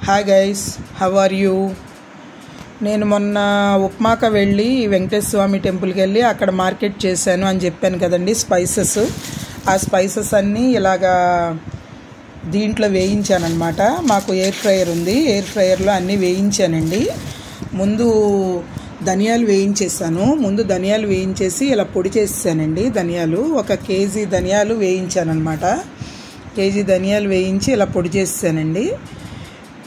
Hi guys, how are you? నేను మొన్న ఉప్మాక వెళ్ళి వెంకటేశ్వర స్వామి టెంపుల్కి వెళ్ళి అక్కడ మార్కెట్ చేశాను అని చెప్పాను కదండి. స్పైసెస్, ఆ స్పైసెస్ అన్నీ ఇలాగా దీంట్లో వేయించానమాట. మాకు ఎయిర్ ఫ్రైయర్ ఉంది, ఎయిర్ ఫ్రైయర్లో అన్నీ వేయించానండి. ముందు ధనియాలు వేయించేసాను. ధనియాలు వేయించేసి ఇలా పొడి చేసానండి. ధనియాలు 1 కేజీ ధనియాలు వేయించానమాట. కేజీ ధనియాలు వేయించి ఇలా పొడి చేసానండి.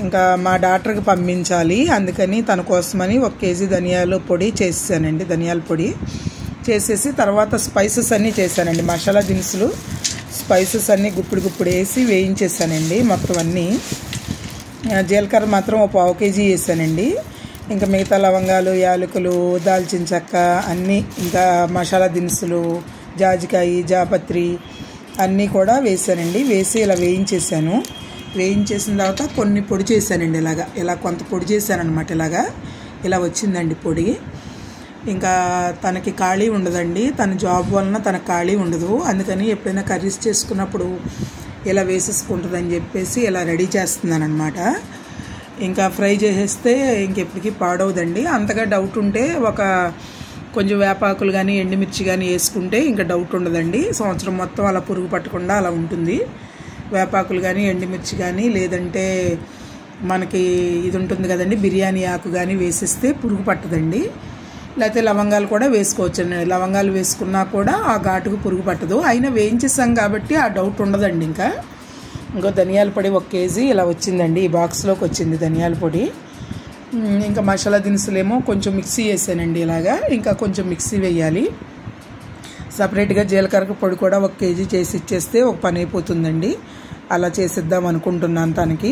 ఇంకా మా డాక్టర్కి పంపించాలి, అందుకని తన కోసమని 1 కేజీ ధనియాలు పొడి చేసానండి. ధనియాల పొడి చేసేసి తర్వాత స్పైసెస్ అన్నీ చేశానండి. మసాలా దినుసులు స్పైసెస్ అన్నీ గుప్పుడు వేసి వేయించేసానండి. మొత్తం అన్నీ జీలకర్ర మాత్రం 1/4 కేజీ వేసానండి. ఇంకా మిగతా లవంగాలు, యాలకులు, దాల్చిన చెక్క అన్నీ, ఇంకా మసాలా దినుసులు, జాజికాయ, జాపత్రి అన్నీ కూడా వేసానండి. వేసి ఇలా వేయించేసాను. వేయించేసిన తర్వాత కొన్ని పొడి చేశానండి. ఇలా కొంత పొడి చేశానమాట. ఇలా వచ్చిందండి పొడి. ఇంకా తనకి ఖాళీ ఉండదండి, తన జాబ్ వలన తనకు ఖాళీ ఉండదు. అందుకని ఎప్పుడైనా కర్రీస్ చేసుకున్నప్పుడు ఇలా వేసేసుకుంటుందని చెప్పేసి ఇలా రెడీ చేస్తున్నాను అనమాట. ఇంకా ఫ్రై చేసేస్తే ఇంకెప్పటికీ పాడవదండి. అంతగా డౌట్ ఉంటే కొంచెం వేపాకులు కానీ ఎండుమిర్చి కానీ వేసుకుంటే ఇంకా డౌట్ ఉండదండి. సంవత్సరం మొత్తం అలా పురుగు పట్టకుండా అలా ఉంటుంది. వేపాకులు కానీ ఎండుమిర్చి కానీ, లేదంటే మనకి ఇది ఉంటుంది కదండి బిర్యానీ ఆకు కానీ వేసిస్తే పురుగు పట్టదండి. లేకపోతే లవంగాలు కూడా వేసుకోవచ్చండి. లవంగాలు వేసుకున్నా కూడా ఆ ఘాటుకు పురుగు పట్టదు. అయినా వేయించేసాం కాబట్టి ఆ డౌట్ ఉండదండి. ఇంకో ధనియాల పొడి 1 కేజీ ఇలా వచ్చిందండి. ఈ బాక్స్లోకి వచ్చింది ధనియాల పొడి. ఇంకా మసాలా దినుసులేమో కొంచెం మిక్సీ వేసానండి. ఇంకా కొంచెం మిక్సీ వేయాలి. సపరేట్గా జీలకర్ర పొడి కూడా 1 కేజీ చేసి ఇచ్చేస్తే ఒక పని అయిపోతుందండి. అలా చేసిద్దాం అనుకుంటున్నాను తనకి.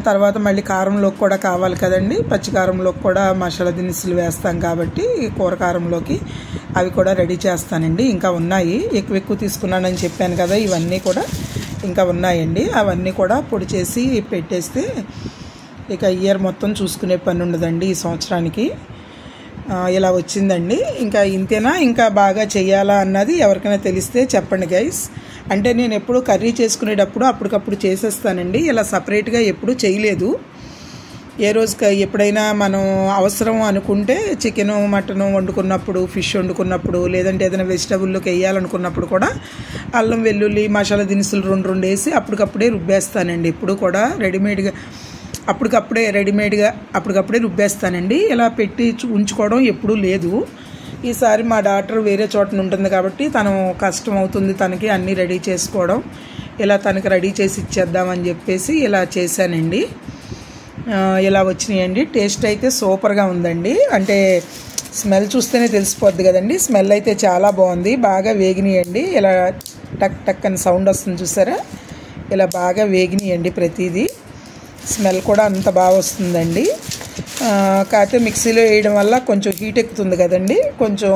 తర్వాత మళ్ళీ కారంలోకి కూడా కావాలి కదండి. పచ్చికారంలోకి కూడా మసాలా దినుసులు వేస్తాం కాబట్టి కూర కారంలోకి అవి కూడా రెడీ చేస్తానండి. ఇంకా ఉన్నాయి, ఎక్కువ తీసుకున్నానని చెప్పాను కదా, ఇవన్నీ కూడా ఇంకా ఉన్నాయండి. అవన్నీ కూడా పొడి చేసి పెట్టేస్తే ఇక ఇయర్ మొత్తం చూసుకునే పని ఉండదండి ఈ సంవత్సరానికి. ఇలా వచ్చిందండి. ఇంకా ఇంతేనా, ఇంకా బాగా చెయ్యాలా అన్నది ఎవరికైనా తెలిస్తే చెప్పండి గైస్. అంటే నేను ఎప్పుడు కర్రీ చేసుకునేటప్పుడు అప్పటికప్పుడు చేసేస్తానండి. ఇలా సపరేట్గా ఎప్పుడు చేయలేదు. ఏ రోజు ఎప్పుడైనా మనం అవసరం అనుకుంటే చికెను, మటను వండుకున్నప్పుడు, ఫిష్ వండుకున్నప్పుడు, లేదంటే ఏదైనా వెజిటబుల్లోకి వేయాలనుకున్నప్పుడు కూడా అల్లం, వెల్లుల్లి, మసాలా దినుసులు 2 వేసి అప్పటికప్పుడే రుబ్బేస్తానండి. ఎప్పుడు కూడా అప్పటికప్పుడే రుబ్బేస్తానండి. ఇలా పెట్టి ఉంచుకోవడం ఎప్పుడూ లేదు. ఈసారి మా డాక్టర్ వేరే చోటన ఉంటుంది కాబట్టి తను కష్టం అవుతుంది తనకి అన్నీ రెడీ చేసుకోవడం. ఇలా తనకి రెడీ చేసి ఇచ్చేద్దామని చెప్పేసి ఇలా చేశానండి. ఇలా వచ్చినాయండి. టేస్ట్ అయితే సూపర్గా ఉందండి. అంటే స్మెల్ చూస్తేనే తెలిసిపోద్ది కదండి. స్మెల్ అయితే చాలా బాగుంది. బాగా వేగినాయండి. ఇలా టక్ టక్ అని సౌండ్ వస్తుంది చూసారా. ఇలా బాగా వేగినాయండి ప్రతిదీ. స్మెల్ కూడా అంత బాగా వస్తుందండి. కాకపోతే మిక్సీలో వేయడం వల్ల కొంచెం హీట్ ఎక్కుతుంది కదండి. కొంచెం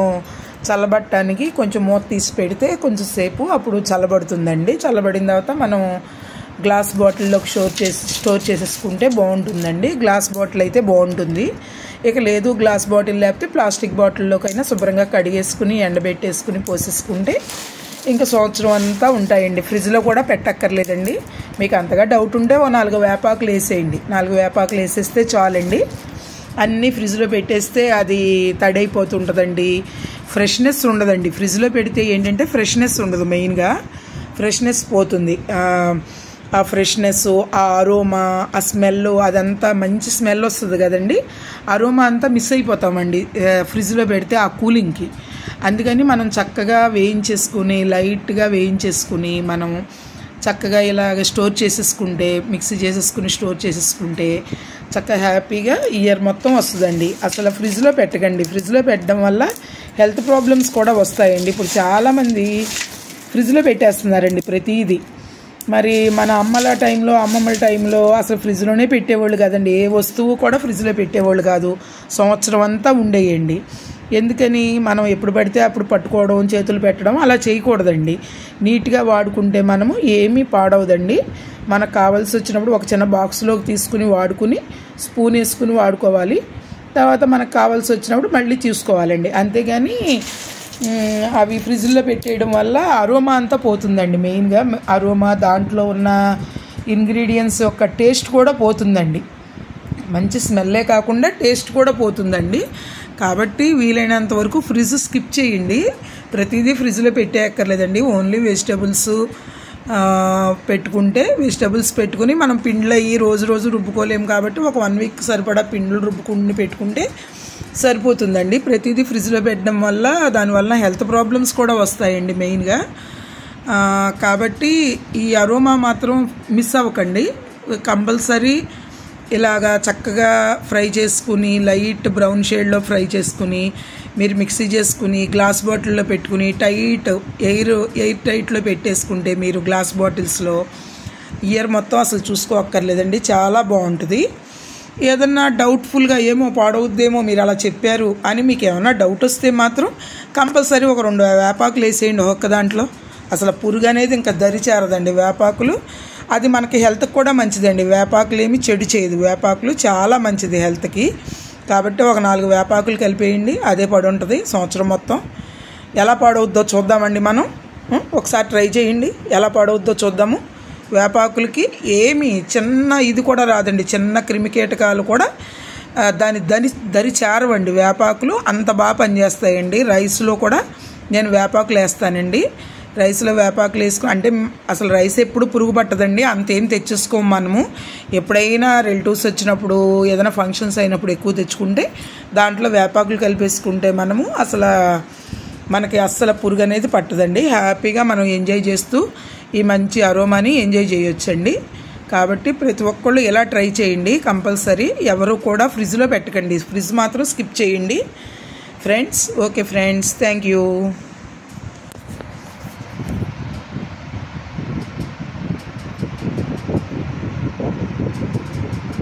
చల్లబట్టడానికి కొంచెం మూత తీసి పెడితే కొంచెం సేపు అప్పుడు చల్లబడుతుందండి. చల్లబడిన తర్వాత మనం గ్లాస్ బాటిల్లోకి స్టోర్ చేసేసుకుంటే బాగుంటుందండి. గ్లాస్ బాటిల్ అయితే బాగుంటుంది. ఇక లేదు గ్లాస్ బాటిల్ లేకపోతే ప్లాస్టిక్ బాటిల్లోకైనా శుభ్రంగా కడిగేసుకుని ఎండబెట్టేసుకుని పోసేసుకుంటే ఇంకా సంవత్సరం అంతా ఉంటాయండి. ఫ్రిడ్జ్లో కూడా పెట్టక్కర్లేదండి. మీకు అంతగా డౌట్ ఉంటే 4 వేపాకులు వేసేయండి. 4 వేపాకులు వేసేస్తే చాలండి. అన్నీ ఫ్రిడ్జ్లో పెట్టేస్తే అది తడైపోతుంటుందండి. ఫ్రెష్నెస్ ఉండదండి. ఫ్రిడ్జ్లో పెడితే ఏంటంటే ఫ్రెష్నెస్ ఉండదు. మెయిన్గా ఫ్రెష్నెస్ పోతుంది. ఆ ఫ్రెష్నెస్, ఆ అరోమా, ఆ స్మెల్, అదంతా మంచి స్మెల్ వస్తుంది కదండి. అరోమా అంతా మిస్ అయిపోతామండి ఫ్రిడ్జ్లో పెడితే ఆ కూలింగ్కి. అందుకని మనం చక్కగా వేయించేసుకుని, లైట్గా వేయించేసుకుని మనం చక్కగా ఇలాగ స్టోర్ చేసేసుకుంటే, మిక్సీ చేసేసుకుని స్టోర్ చేసేసుకుంటే చక్కగా హ్యాపీగా ఇయర్ మొత్తం వస్తుందండి. అసలు ఫ్రిడ్జ్లో పెట్టకండి. ఫ్రిడ్జ్లో పెట్టడం వల్ల హెల్త్ ప్రాబ్లమ్స్ కూడా వస్తాయండి. ఇప్పుడు చాలామంది ఫ్రిడ్జ్లో పెట్టేస్తున్నారండి ప్రతిదీ. మరి మన అమ్మమ్మల టైంలో అసలు ఫ్రిడ్జ్లోనే పెట్టేవాళ్ళు కదండి. ఏ వస్తువు కూడా ఫ్రిడ్జ్లో పెట్టేవాళ్ళు కాదు. సంవత్సరం అంతా ఉండేయండి. ఎందుకని మనం ఎప్పుడు పడితే అప్పుడు పట్టుకోవడం, చేతులు పెట్టడం అలా చేయకూడదండి. నీట్గా వాడుకుంటే మనము ఏమీ పాడవదండి. మనకు కావాల్సి వచ్చినప్పుడు ఒక చిన్న బాక్స్లోకి తీసుకుని వాడుకుని స్పూన్ వేసుకుని వాడుకోవాలి. తర్వాత మనకు కావాల్సి వచ్చినప్పుడు మళ్ళీ చూసుకోవాలండి. అంతేగాని అవి ఫ్రిడ్జ్లో పెట్టేయడం వల్ల అరోమా అంతా పోతుందండి. మెయిన్గా అరోమా, దాంట్లో ఉన్న ఇంగ్రీడియంట్స్ యొక్క టేస్ట్ కూడా పోతుందండి. మంచి స్మెల్లే కాకుండా టేస్ట్ కూడా పోతుందండి. కాబట్టి వీలైనంత వరకు ఫ్రిడ్జ్ స్కిప్ చేయండి. ప్రతిదీ ఫ్రిడ్జ్లో పెట్టేయక్కర్లేదండి. ఓన్లీ వెజిటబుల్స్ పెట్టుకుంటే వెజిటబుల్స్ పెట్టుకుని మనం పిండిలు అయ్యి రోజు రుబ్బుకోలేము కాబట్టి ఒక 1 వీక్ సరిపడా పిండిలు రుబ్బుకుని పెట్టుకుంటే సరిపోతుందండి. ప్రతిదీ ఫ్రిడ్జ్లో పెట్టడం వల్ల దానివల్ల హెల్త్ ప్రాబ్లమ్స్ కూడా వస్తాయండి మెయిన్గా. కాబట్టి ఈ అరోమా మాత్రం మిస్ అవ్వకండి. కంపల్సరీ ఇలాగా చక్కగా ఫ్రై చేసుకుని లైట్ బ్రౌన్ షేడ్లో ఫ్రై చేసుకుని మీరు మిక్సీ చేసుకుని గ్లాస్ బాటిల్లో పెట్టుకుని ఎయిర్ టైట్లో పెట్టేసుకుంటే మీరు గ్లాస్ బాటిల్స్లో ఇయర్ మొత్తం అసలు చూసుకోక్కర్లేదండి. చాలా బాగుంటుంది. ఏదన్నా డౌట్ఫుల్గా ఏమో పాడవుద్దేమో మీరు అలా చెప్పారు అని మీకు ఏమన్నా డౌట్ వస్తే మాత్రం కంపల్సరీ ఒక 2 వేపాకులు వేసేయండి ఒక్క దాంట్లో. అసలు పురుగు అనేది ఇంకా దరిచేరదండి వేపాకులు. అది మనకి హెల్త్కి కూడా మంచిదండి. వేపాకులు ఏమి చెడు చేయదు. వేపాకులు చాలా మంచిది హెల్త్కి. కాబట్టి ఒక 4 వేపాకులు కలిపేయండి. అదే పడి ఉంటుంది సంవత్సరం మొత్తం. ఎలా పాడవుద్దో చూద్దామండి మనం. ఒకసారి ట్రై చేయండి, ఎలా పాడవుద్దో చూద్దాము. వేపాకులకి ఏమి చిన్న ఇది కూడా రాదండి. చిన్న క్రిమికీటకాలు కూడా దరి చేరవండి. వేపాకులు అంత బాగా పనిచేస్తాయండి. రైస్లో కూడా నేను వేపాకులు వేస్తానండి. రైస్లో వేపాకులు వేసుకుని అంటే అసలు రైస్ ఎప్పుడు పురుగు పట్టదండి. అంతేం తెచ్చేసుకోము మనము. ఎప్పుడైనా రిలేటివ్స్ వచ్చినప్పుడు ఏదైనా ఫంక్షన్స్ అయినప్పుడు ఎక్కువ తెచ్చుకుంటే దాంట్లో వేపాకులు కలిపేసుకుంటే మనకి అస్సలు పురుగు అనేది పట్టదండి. హ్యాపీగా మనం ఎంజాయ్ చేస్తూ ఈ మంచి అరోమాని ఎంజాయ్ చేయొచ్చండి. కాబట్టి ప్రతి ఒక్కళ్ళు ఇలా ట్రై చేయండి కంపల్సరీ. ఎవరు కూడా ఫ్రిడ్జ్లో పెట్టకండి. ఫ్రిడ్జ్ మాత్రం స్కిప్ చేయండి friends. Okay friends, thank you.